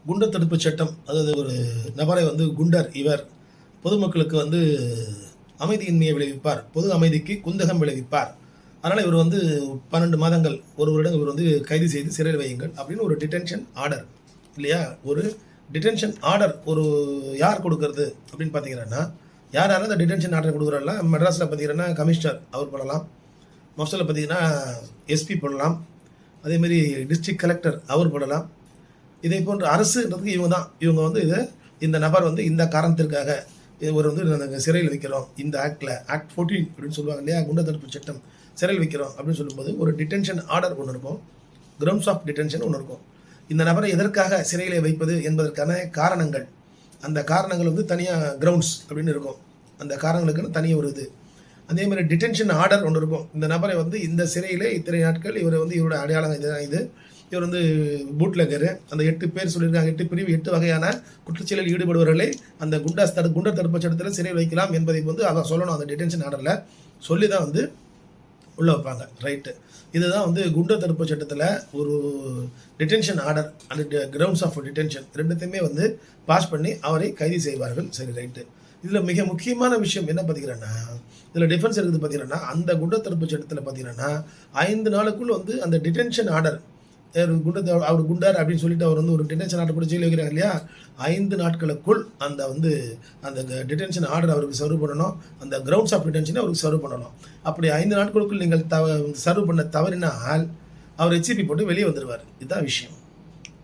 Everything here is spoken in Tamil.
குண்டர் தடுப்பு சட்டம், அதாவது ஒரு நபரை வந்து குண்டர் இவர் பொதுமக்களுக்கு வந்து அமைதியின்மையை விளைவிப்பார், பொது அமைதிக்கு குந்தகம் விளைவிப்பார், அதனால் இவர் வந்து 12 மாதங்கள் ஒரு வருடம் இவர் வந்து கைது செய்து சிறையில் வையுங்கள் அப்படின்னு ஒரு டிடென்ஷன் ஆர்டர் இல்லையா. ஒரு டிடென்ஷன் ஆர்டர் ஒரு யார் கொடுக்கறது அப்படின்னு பார்த்தீங்கன்னா, யார் யாரும் அந்த டிடென்ஷன் ஆர்டர் கொடுக்குறாங்களா, மெட்ராஸில் பார்த்தீங்கன்னா கமிஷனர் அவர் போடலாம், மஃப்சலில் பார்த்தீங்கன்னா எஸ்பி போடலாம், அதேமாரி டிஸ்ட்ரிக்ட் கலெக்டர் அவர் போடலாம். இதை போன்ற அரசுன்றதுக்கு இவங்க வந்து இந்த நபர் வந்து இந்த காரணத்திற்காக இவர் வந்து நாங்கள் சிறையில் வைக்கிறோம், இந்த ஆக்ட் 14 அப்படின்னு சொல்லுவாங்க இல்லையா, குண்டர் தடுப்பு சட்டம், சிறையில் வைக்கிறோம் அப்படின்னு சொல்லும்போது ஒரு டிடென்ஷன் ஆர்டர் ஒன்று இருக்கும், கிரவுண்ட்ஸ் ஆஃப் டிடென்ஷன் ஒன்று இருக்கும். இந்த நபரை எதற்காக சிறையிலே வைப்பது என்பதற்கான காரணங்கள், அந்த காரணங்கள் வந்து தனியாக கிரவுண்ட்ஸ் அப்படின்னு இருக்கும், அந்த காரணங்களுக்குன்னு தனியாக ஒரு இது. அதே மாதிரி டிடென்ஷன் ஆர்டர் ஒன்று இருக்கும், இந்த நபரை வந்து இந்த சிறையில் இத்தனை நாட்கள் இவரை வந்து இவரோட அடையாளம் இது இவர் வந்து பூட்லெகரு, அந்த 8 பேர் சொல்லியிருக்காங்க, 8 பிரிவு 8 வகையான குற்றச்செயலில் ஈடுபடுவர்களை அந்த குண்டர் தடுப்பு சட்டத்தில் சிறையில் வைக்கலாம் என்பதை வந்து அவர் சொல்லணும், அந்த டிடென்ஷன் ஆர்டரில் சொல்லி தான் வந்து உள்ளே வைப்பாங்க. ரைட்டு, இதுதான் வந்து குண்டர் தடுப்பு சட்டத்தில் ஒரு detention order and grounds of detention ரெண்டுத்தையுமே வந்து பாஸ் பண்ணி அவரை கைது செய்வார்கள். சரி, ரைட்டு. இதில் மிக முக்கியமான விஷயம் என்ன பார்த்தீங்கன்னா, இதில் டிஃபரன்ஸ் இருக்குது பார்த்தீங்கன்னா, அந்த குண்டர் தடுப்பு சட்டத்தில் பார்த்தீங்கன்னா 5 நாளுக்குள் வந்து அந்த டிடென்ஷன் ஆர்டர், அவர் குண்டர் அப்படின்னு சொல்லிட்டு அவர் வந்து ஒரு டிடென்ஷன் ஆர்டர் கூட ஜெயிலில் வைக்கிறாங்க இல்லையா, 5 நாட்களுக்குள் அந்த டிடென்ஷன் ஆர்டர் அவருக்கு சர்வ் பண்ணணும், அந்த கிரவுண்ட்ஸ் ஆஃப் டிடென்ஷனை அவருக்கு சர்வ் பண்ணணும். அப்படி 5 நாட்களுக்குள் நீங்கள் சர்வ் பண்ண தவறினால் அவர் HCP போட்டு வெளியே வந்துடுவார். இதுதான் விஷயம்.